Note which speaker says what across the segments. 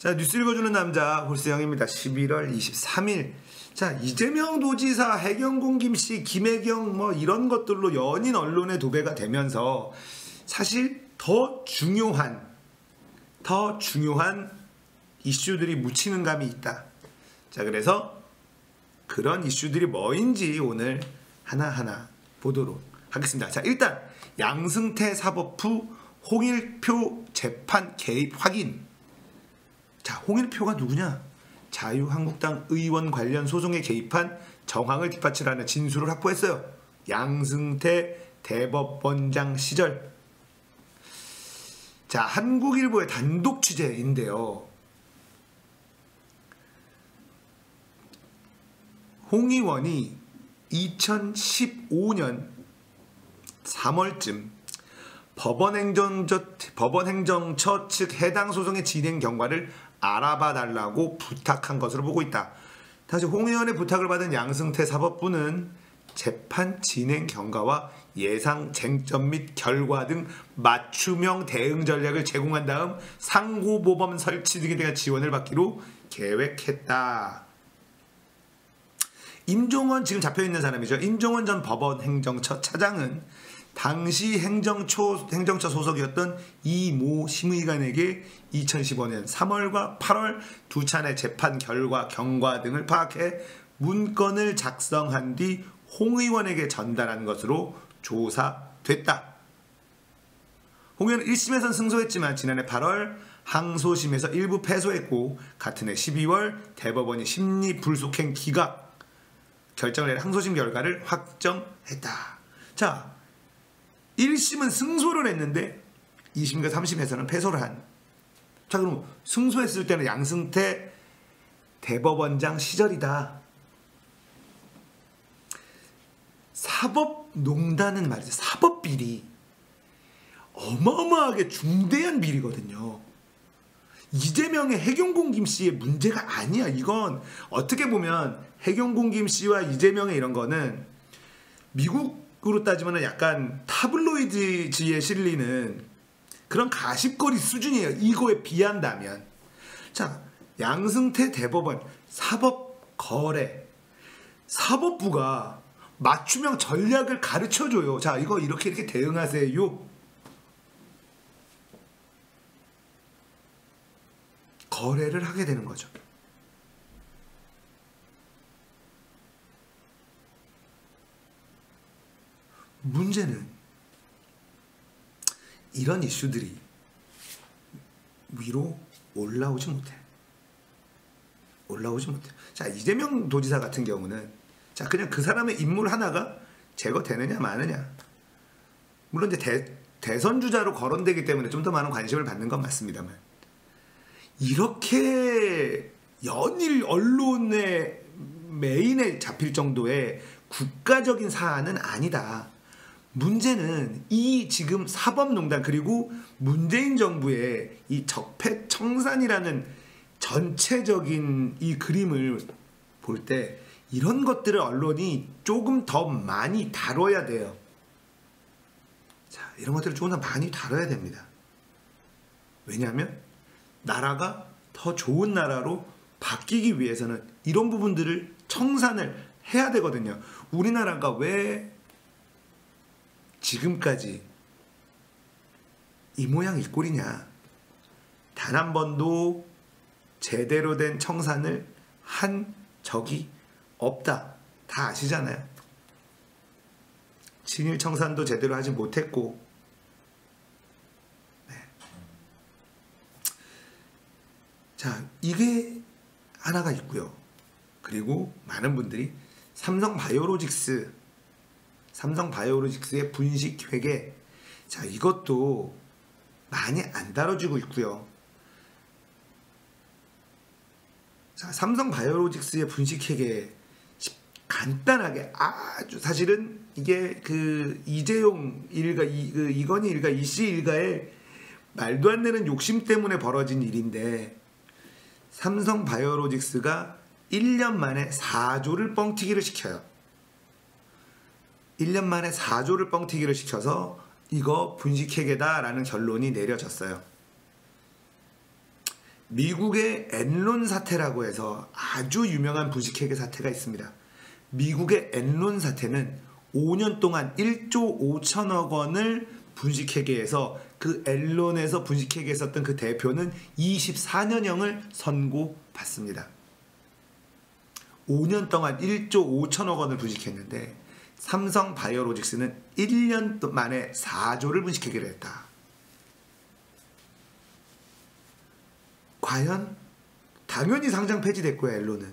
Speaker 1: 자, 뉴스 읽어주는 남자 홀스영입니다. 11월 23일. 자, 이재명 도지사, 해경공 김씨, 김혜경 뭐 이런 것들로 연인 언론의 도배가 되면서 사실 더 중요한 이슈들이 묻히는 감이 있다. 자, 그래서 그런 이슈들이 뭐인지 오늘 하나하나 보도록 하겠습니다. 자, 일단 양승태 사법부 홍일표 재판 개입 확인. 자, 홍일표가 누구냐? 자유한국당 의원 관련 소송에 개입한 정황을 뒷받침하는 진술을 확보했어요. 양승태 대법원장 시절. 자, 한국일보의 단독 취재인데요. 홍 의원이 2015년 3월쯤 법원행정처 측 해당 소송의 진행 경과를 알아봐 달라고 부탁한 것으로 보고 있다. 다시 홍 의원의 부탁을 받은 양승태 사법부는 재판 진행 경과와 예상 쟁점 및 결과 등 맞춤형 대응 전략을 제공한 다음 상고모범 설치 등에 대한 지원을 받기로 계획했다. 임종원, 지금 잡혀있는 사람이죠. 임종원 전 법원행정처 차장은 당시 행정처 소속이었던 이모 심의관에게 2015년 3월과 8월 두 차례 재판 결과, 경과 등을 파악해 문건을 작성한 뒤 홍 의원에게 전달한 것으로 조사됐다. 홍 의원은 1심에선 승소했지만 지난해 8월 항소심에서 일부 패소했고 같은 해 12월 대법원이 심리 불속행 기각 결정을 내 항소심 결과를 확정했다. 자, 1심은 승소를 했는데 2심과 3심에서는 패소를 한. 자, 그럼 승소했을 때는 양승태 대법원장 시절이다. 사법농단은 말이죠. 사법비리. 어마어마하게 중대한 비리거든요. 이재명의 해경공 김씨의 문제가 아니야. 이건 어떻게 보면 해경공 김씨와 이재명의 이런 거는 미국으로 따지면 약간 타블로이드지에 실리는 그런 가십거리 수준이에요. 이거에 비한다면. 자, 양승태 대법원 사법거래 사법부가 맞춤형 전략을 가르쳐줘요. 자, 이거 이렇게 대응하세요. 거래를 하게 되는 거죠. 문제는 이런 이슈들이 위로 올라오지 못해. 자, 이재명 도지사 같은 경우는 자, 그냥 그 사람의 인물 하나가 제거되느냐 마느냐. 물론 이제 대선 주자로 거론되기 때문에 좀 더 많은 관심을 받는 건 맞습니다만, 이렇게 연일 언론의 메인에 잡힐 정도의 국가적인 사안은 아니다. 문제는 이 지금 사법농단 그리고 문재인 정부의 이 적폐청산이라는 전체적인 이 그림을 볼 때 이런 것들을 언론이 조금 더 많이 다뤄야 돼요. 자, 이런 것들을 조금 더 많이 다뤄야 됩니다. 왜냐하면 나라가 더 좋은 나라로 바뀌기 위해서는 이런 부분들을 청산을 해야 되거든요. 우리나라가 왜 지금까지 이 모양 이 꼴이냐. 단 한 번도 제대로 된 청산을 한 적이 없다. 다 아시잖아요. 친일 청산도 제대로 하지 못했고. 네. 자, 이게 하나가 있고요. 그리고 많은 분들이 삼성바이오로직스의 분식 회계. 자, 이것도 많이 안 다뤄지고 있고요. 자, 삼성바이오로직스의 분식 회계 간단하게 아주 사실은 이게 그 이재용 일가 이건희 일가 이씨 일가의 말도 안 되는 욕심 때문에 벌어진 일인데, 삼성바이오로직스가 1년 만에 4조를 뻥튀기를 시켜요. 1년 만에 4조를 뻥튀기를 시켜서 이거 분식회계다라는 결론이 내려졌어요. 미국의 엔론 사태라고 해서 아주 유명한 분식회계 사태가 있습니다. 미국의 엔론 사태는 5년 동안 1조 5천억 원을 분식회계해서 그 엔론에서 분식회계했었던 그 대표는 24년형을 선고받습니다. 5년 동안 1조 5천억 원을 분식했는데 삼성바이오로직스는 1년 만에 4조를 분식회계를 했다. 과연? 당연히 상장 폐지됐고요. 엔론은.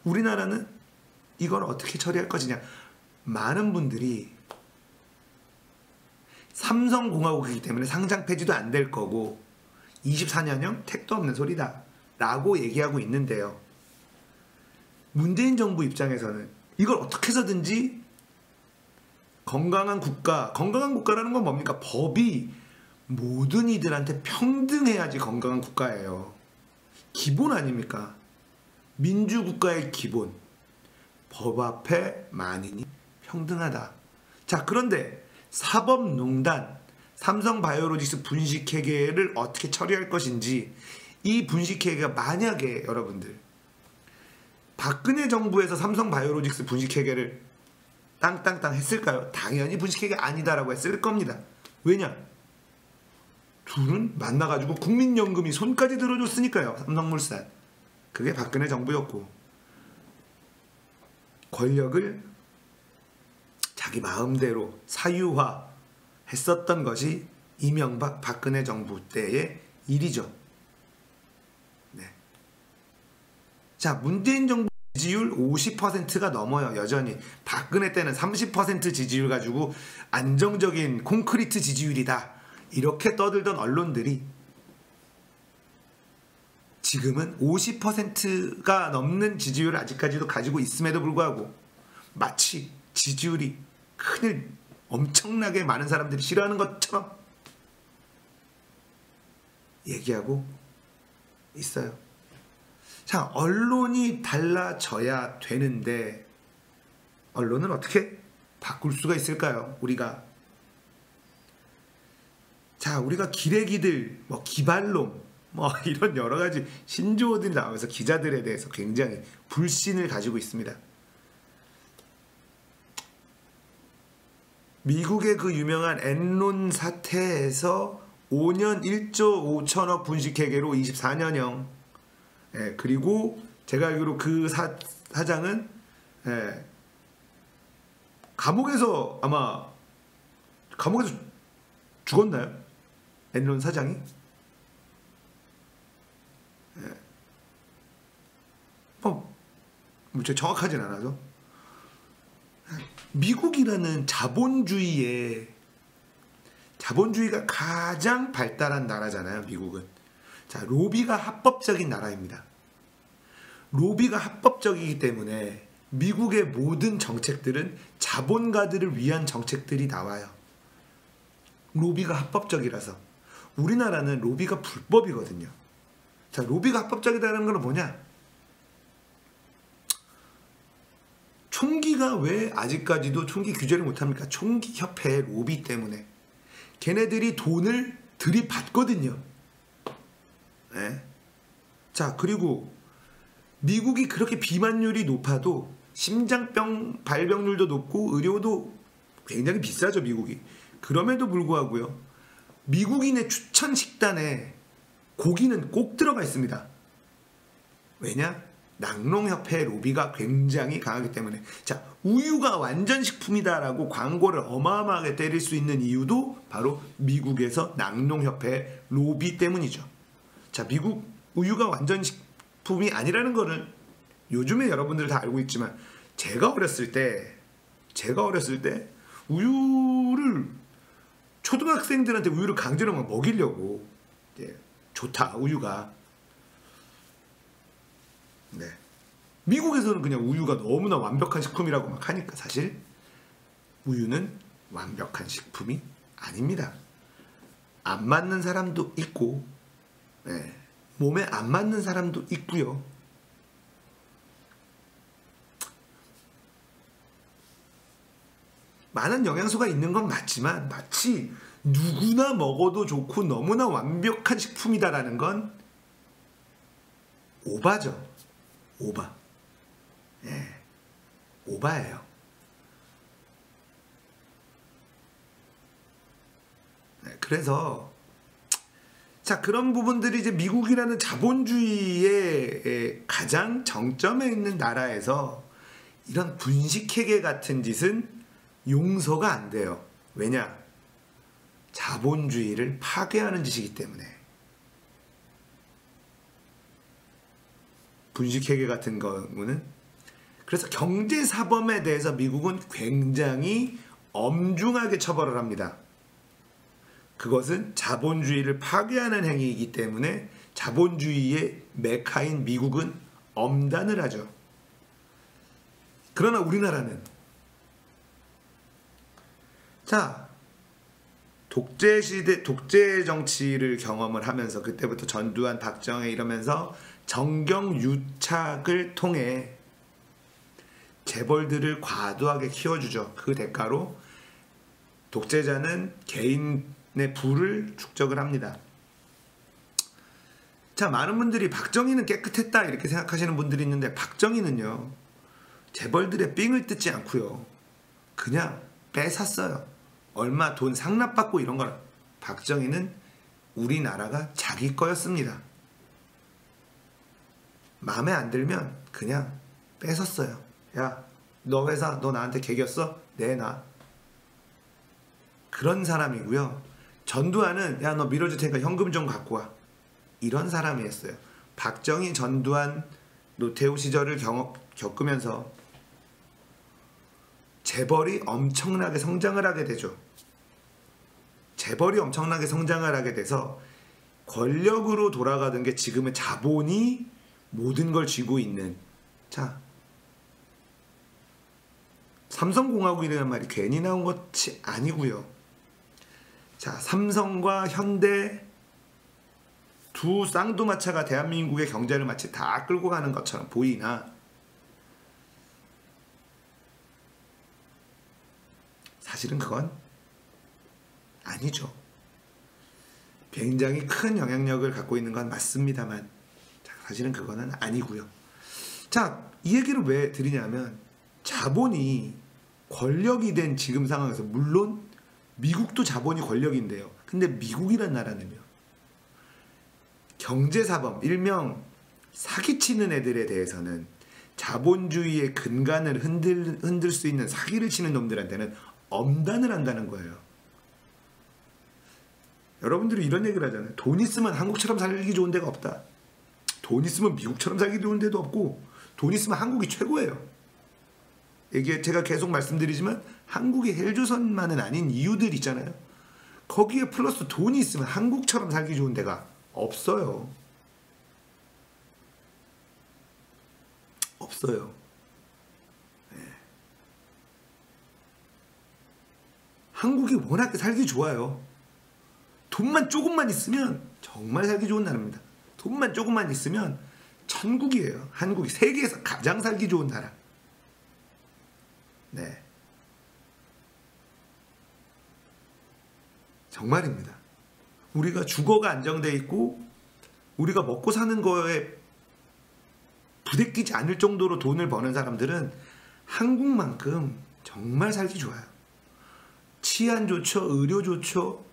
Speaker 1: 우리나라는 이걸 어떻게 처리할 것이냐. 많은 분들이 삼성공화국이기 때문에 상장 폐지도 안 될 거고 24년형 택도 없는 소리다 라고 얘기하고 있는데요. 문재인 정부 입장에서는 이걸 어떻게 해서든지 건강한 국가라는 건 뭡니까? 법이 모든 이들한테 평등해야지 건강한 국가예요. 기본 아닙니까? 민주국가의 기본. 법 앞에 만인이 평등하다. 자, 그런데 사법농단, 삼성바이오로직스 분식회계를 어떻게 처리할 것인지, 이 분식회계가 만약에 여러분들 박근혜 정부에서 삼성바이오로직스 분식회계를 땅땅땅 했을까요? 당연히 분식회계 아니다라고 했을 겁니다. 왜냐? 둘은 만나가지고 국민연금이 손까지 들어줬으니까요. 삼성물산. 그게 박근혜 정부였고, 권력을 자기 마음대로 사유화 했었던 것이 이명박 박근혜 정부 때의 일이죠. 네. 자, 문재인 정부 지지율 50%가 넘어요. 여전히. 박근혜 때는 30% 지지율 가지고 안정적인 콘크리트 지지율이다. 이렇게 떠들던 언론들이 지금은 50%가 넘는 지지율을 아직까지도 가지고 있음에도 불구하고 마치 지지율이 큰일 엄청나게 많은 사람들이 싫어하는 것처럼 얘기하고 있어요. 자, 언론이 달라져야 되는데 언론은 어떻게 바꿀 수가 있을까요? 우리가 기레기들, 기발놈, 이런 여러 가지 신조어들이 나오면서 기자들에 대해서 굉장히 불신을 가지고 있습니다. 미국의 그 유명한 엔론 사태에서 5년 1조 5천억 분식회계로 24년형. 그리고 제가 알기로 그 사장은 감옥에서 죽었나요? 엔론 사장이? 제가 정확하진 않아서. 미국이라는 자본주의가 가장 발달한 나라잖아요. 미국은. 자, 로비가 합법적인 나라입니다. 로비가 합법적이기 때문에 미국의 모든 정책들은 자본가들을 위한 정책들이 나와요. 로비가 합법적이라서. 우리나라는 로비가 불법이거든요. 자, 로비가 합법적이라는 건 뭐냐? 총기가 왜 아직까지도 총기 규제를 못합니까? 총기협회 로비 때문에. 걔네들이 돈을 들이받거든요. 네. 자, 그리고 미국이 그렇게 비만율이 높아도 심장병 발병률도 높고 의료도 굉장히 비싸죠, 미국이. 그럼에도 불구하고요, 미국인의 추천 식단에 고기는 꼭 들어가 있습니다. 왜냐? 낙농협회 로비가 굉장히 강하기 때문에. 자, 우유가 완전 식품이다라고 광고를 어마어마하게 때릴 수 있는 이유도 바로 미국에서 낙농협회 로비 때문이죠. 자, 미국 우유가 완전 식품이 아니라는 거는 요즘에 여러분들 다 알고 있지만, 제가 어렸을 때 우유를, 초등학생들한테 우유를 강제로 먹이려고, 좋다 우유가. 네. 미국에서는 그냥 우유가 너무나 완벽한 식품이라고 막 하니까 사실 우유는 완벽한 식품이 아닙니다. 안 맞는 사람도 있고, 몸에 안 맞는 사람도 있고요. 많은 영양소가 있는 건 맞지만 마치 누구나 먹어도 좋고 너무나 완벽한 식품이다라는 건 오바죠. 오바. 예. 오바예요. 네, 그래서 자, 그런 부분들이 이제 미국이라는 자본주의의 가장 정점에 있는 나라에서 이런 분식회계 같은 짓은 용서가 안 돼요. 왜냐? 자본주의를 파괴하는 짓이기 때문에. 분식회계 같은 경우는. 그래서 경제사범에 대해서 미국은 굉장히 엄중하게 처벌을 합니다. 그것은 자본주의를 파괴하는 행위이기 때문에 자본주의의 메카인 미국은 엄단을 하죠. 그러나 우리나라는 자, 독재 시대, 독재 정치를 경험을 하면서 그때부터 전두환, 박정희 이러면서 정경유착을 통해 재벌들을 과도하게 키워주죠. 그 대가로 독재자는 개인의 부를 축적을 합니다. 자, 많은 분들이 박정희는 깨끗했다 이렇게 생각하시는 분들이 있는데 박정희는요, 재벌들의 삥을 뜯지 않고요, 그냥 뺏었어요. 얼마 돈 상납받고 이런 걸. 박정희는 우리나라가 자기 거였습니다. 마음에 안 들면 그냥 뺏었어요. 야, 너 회사 너 나한테 개겼어? 내놔. 그런 사람이고요. 전두환은 야, 너 밀어줄 테니까 현금 좀 갖고 와. 이런 사람이었어요. 박정희, 전두환, 노태우 시절을 겪으면서 재벌이 엄청나게 성장을 하게 되죠. 재벌이 엄청나게 성장을 하게 돼서 권력으로 돌아가던 게 지금은 자본이 모든 걸 쥐고 있는. 자, 삼성공화국이라는 말이 괜히 나온 것이 아니고요. 자, 삼성과 현대 두 쌍두마차가 대한민국의 경제를 마치 다 끌고 가는 것처럼 보이나 사실은 그건 아니죠. 굉장히 큰 영향력을 갖고 있는 건 맞습니다만 사실은 그거는 아니고요. 자, 이 얘기를 왜 드리냐면 자본이 권력이 된 지금 상황에서, 물론 미국도 자본이 권력인데요. 근데 미국이란 나라는요, 경제사범, 일명 사기치는 애들에 대해서는 자본주의의 근간을 흔들 수 있는 사기를 치는 놈들한테는 엄단을 한다는 거예요. 여러분들이 이런 얘기를 하잖아요. 돈 있으면 한국처럼 살기 좋은 데가 없다. 돈 있으면 미국처럼 살기 좋은 데도 없고, 돈 있으면 한국이 최고예요. 이게 제가 계속 말씀드리지만 한국이 헬조선만은 아닌 이유들 있잖아요. 거기에 플러스 돈이 있으면 한국처럼 살기 좋은 데가 없어요. 없어요. 네. 한국이 워낙 살기 좋아요. 돈만 조금만 있으면 정말 살기 좋은 나라입니다. 돈만 조금만 있으면 천국이에요. 한국이 세계에서 가장 살기 좋은 나라. 네, 정말입니다. 우리가 주거가 안정돼 있고 우리가 먹고 사는 거에 부대끼지 않을 정도로 돈을 버는 사람들은 한국만큼 정말 살기 좋아요. 치안 좋죠, 의료 좋죠.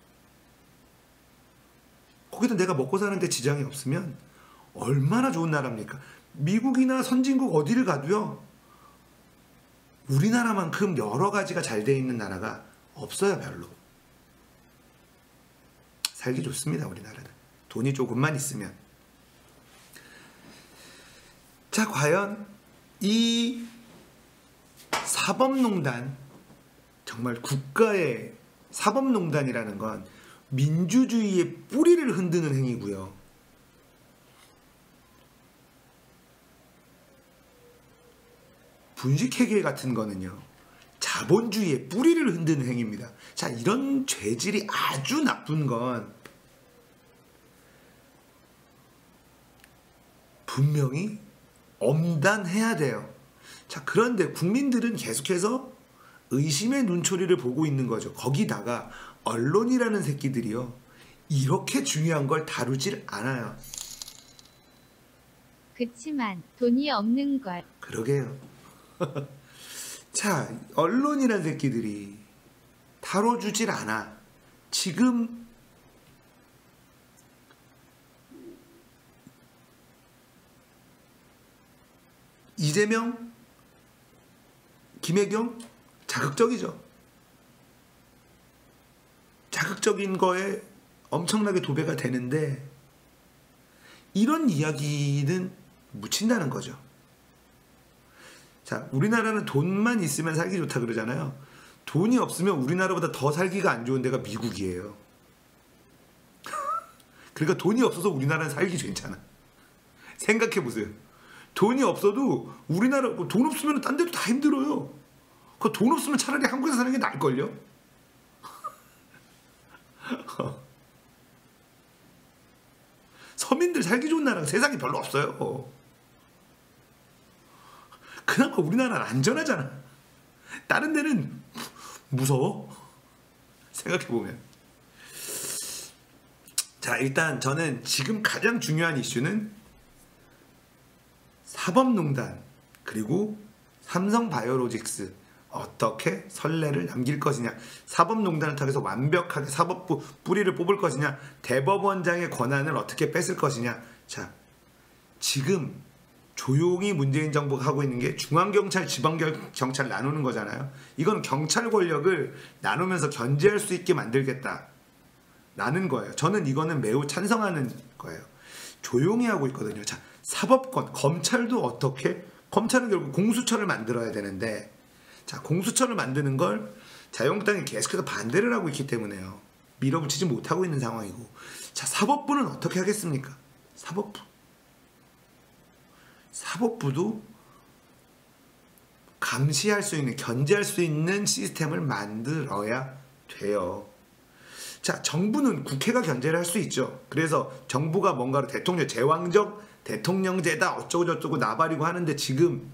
Speaker 1: 거기다 내가 먹고 사는데 지장이 없으면 얼마나 좋은 나라입니까? 미국이나 선진국 어디를 가도요, 우리나라만큼 여러 가지가 잘 돼 있는 나라가 없어요. 별로. 살기 좋습니다. 우리나라는. 돈이 조금만 있으면. 자, 과연 이 사법농단, 정말 국가의 사법농단이라는 건 민주주의의 뿌리를 흔드는 행위고요. 분식회계 같은 거는요, 자본주의의 뿌리를 흔드는 행위입니다. 자, 이런 죄질이 아주 나쁜 건 분명히 엄단해야 돼요. 자, 그런데 국민들은 계속해서 의심의 눈초리를 보고 있는 거죠. 거기다가 언론이라는 새끼들이요, 이렇게 중요한 걸 다루질 않아요.
Speaker 2: 그치만 돈이 없는 걸.
Speaker 1: 그러게요. 자, 언론이라는 새끼들이 다뤄주질 않아. 지금 이재명, 김혜경 자극적이죠. 자극적인 거에 엄청나게 도배가 되는데 이런 이야기는 묻힌다는 거죠. 자, 우리나라는 돈만 있으면 살기 좋다 그러잖아요. 돈이 없으면 우리나라보다 더 살기가 안 좋은 데가 미국이에요. 그러니까 돈이 없어서 우리나라는 살기 괜찮아. 생각해 보세요. 돈이 없어도 우리나라, 돈 없으면 딴 데도 다 힘들어요. 그 돈 없으면 차라리 한국에서 사는 게 나을걸요? 서민들 살기 좋은 나라가 세상에 별로 없어요. 그나마 우리나라는 안전하잖아. 다른 데는 무서워. 생각해보면. 자, 일단 저는 지금 가장 중요한 이슈는 사법농단 그리고 삼성바이오로직스 어떻게 선례를 남길 것이냐, 사법농단을 통해서 완벽하게 사법부 뿌리를 뽑을 것이냐, 대법원장의 권한을 어떻게 뺏을 것이냐. 자, 지금 조용히 문재인 정부가 하고 있는 게 중앙경찰, 지방경찰 나누는 거잖아요. 이건 경찰 권력을 나누면서 견제할 수 있게 만들겠다 라는 거예요. 저는 이거는 매우 찬성하는 거예요. 조용히 하고 있거든요. 자, 사법권, 검찰도 어떻게, 검찰은 결국 공수처를 만들어야 되는데, 자, 공수처를 만드는 걸 자유한국당이 계속해서 반대를 하고 있기 때문에요. 밀어붙이지 못하고 있는 상황이고. 자, 사법부는 어떻게 하겠습니까? 사법부도 감시할 수 있는, 견제할 수 있는 시스템을 만들어야 돼요. 자, 정부는 국회가 견제를 할 수 있죠. 그래서 정부가 뭔가를 대통령, 제왕적 대통령제다 어쩌고저쩌고 나발이고 하는데, 지금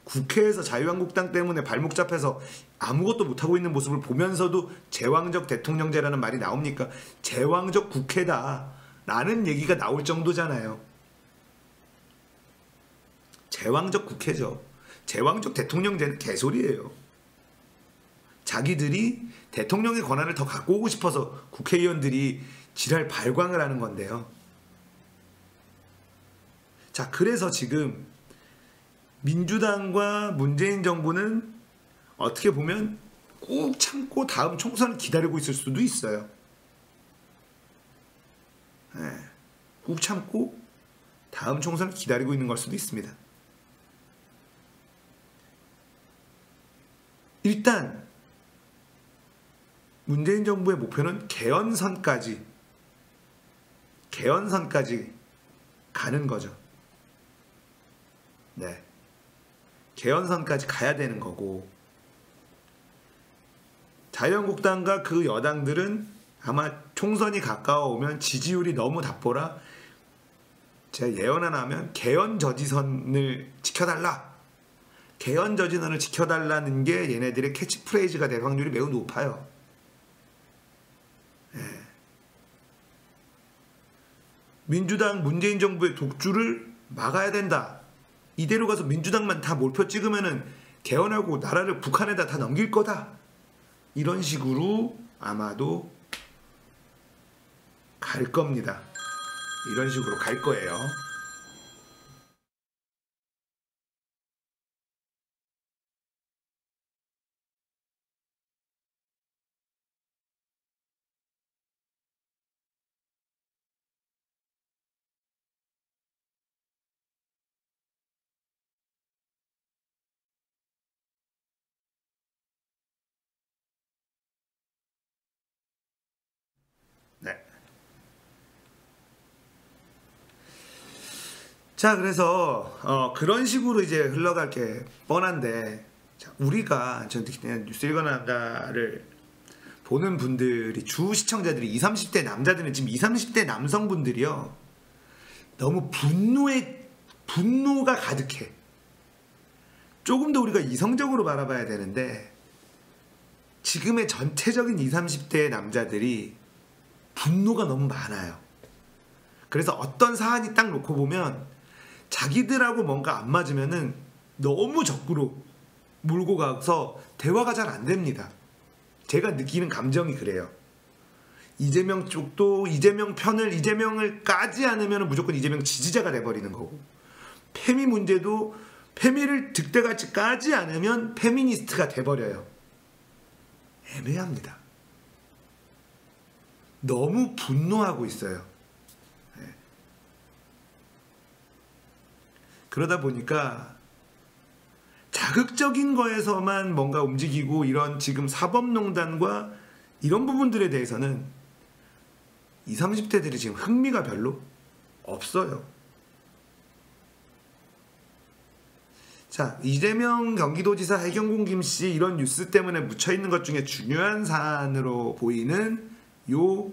Speaker 1: 국회에서 자유한국당 때문에 발목 잡혀서 아무것도 못하고 있는 모습을 보면서도 제왕적 대통령제라는 말이 나옵니까? 제왕적 국회다 라는 얘기가 나올 정도잖아요. 제왕적 국회죠. 제왕적 대통령제는 개소리예요. 자기들이 대통령의 권한을 더 갖고 오고 싶어서 국회의원들이 지랄 발광을 하는 건데요. 자, 그래서 지금 민주당과 문재인 정부는 어떻게 보면 꾹 참고 다음 총선을 기다리고 있을 수도 있어요. 네, 꾹 참고 다음 총선을 기다리고 있는 걸 수도 있습니다. 일단 문재인 정부의 목표는 개헌선까지 가는 거죠. 네, 개헌선까지 가야 되는 거고, 자유한국당과 그 여당들은 아마 총선이 가까워오면 지지율이 너무 답보라 제가 예언 하나 하면 개헌 저지선을 지켜달라, 개헌 저지선을 지켜달라는 게 얘네들의 캐치프레이즈가 될 확률이 매우 높아요. 네. 민주당, 문재인 정부의 독주를 막아야 된다. 이대로 가서 민주당만 다 몰표 찍으면은 개헌하고 나라를 북한에다 다 넘길 거다. 이런 식으로 아마도 갈 겁니다. 이런 식으로 갈 거예요. 네. 자, 그래서 그런 식으로 이제 흘러갈 게 뻔한데, 자, 우리가 전 그냥 뉴스 읽어나가를 보는 분들이, 주 시청자들이 20, 30대 남자들은 지금 20, 30대 남성분들이요, 너무 분노가 가득해. 조금 더 우리가 이성적으로 바라봐야 되는데, 지금의 전체적인 20, 30대의 남자들이 분노가 너무 많아요. 그래서 어떤 사안이 딱 놓고 보면 자기들하고 뭔가 안 맞으면은 너무 적구로 몰고 가서 대화가 잘 안 됩니다. 제가 느끼는 감정이 그래요. 이재명 쪽도 이재명을 까지 않으면 무조건 이재명 지지자가 돼버리는 거고, 페미 문제도 페미를 득대같이 까지 않으면 페미니스트가 돼버려요. 애매합니다. 너무 분노하고 있어요. 네. 그러다 보니까 자극적인 거에서만 뭔가 움직이고, 이런 지금 사법농단과 이런 부분들에 대해서는 20, 30대들이 지금 흥미가 별로 없어요. 자, 이재명 경기도지사 해경군 김씨 이런 뉴스 때문에 묻혀있는 것 중에 중요한 사안으로 보이는 요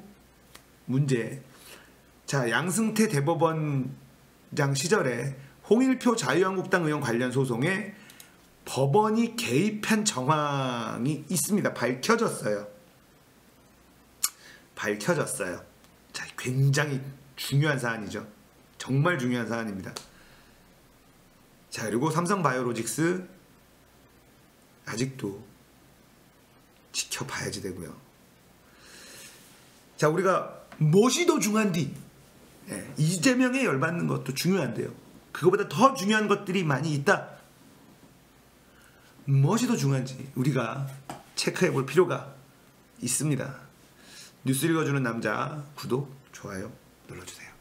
Speaker 1: 문제. 자, 양승태 대법원장 시절에 홍일표 자유한국당 의원 관련 소송에 법원이 개입한 정황이 있습니다. 밝혀졌어요. 자, 굉장히 중요한 사안이죠. 정말 중요한 사안입니다. 자, 그리고 삼성바이오로직스 아직도 지켜봐야지 되고요. 자, 우리가 무엇이 더 중요한디? 네, 이재명에 열받는 것도 중요한데요. 그거보다 더 중요한 것들이 많이 있다. 무엇이 더 중요한지 우리가 체크해 볼 필요가 있습니다. 뉴스 읽어주는 남자 구독, 좋아요 눌러주세요.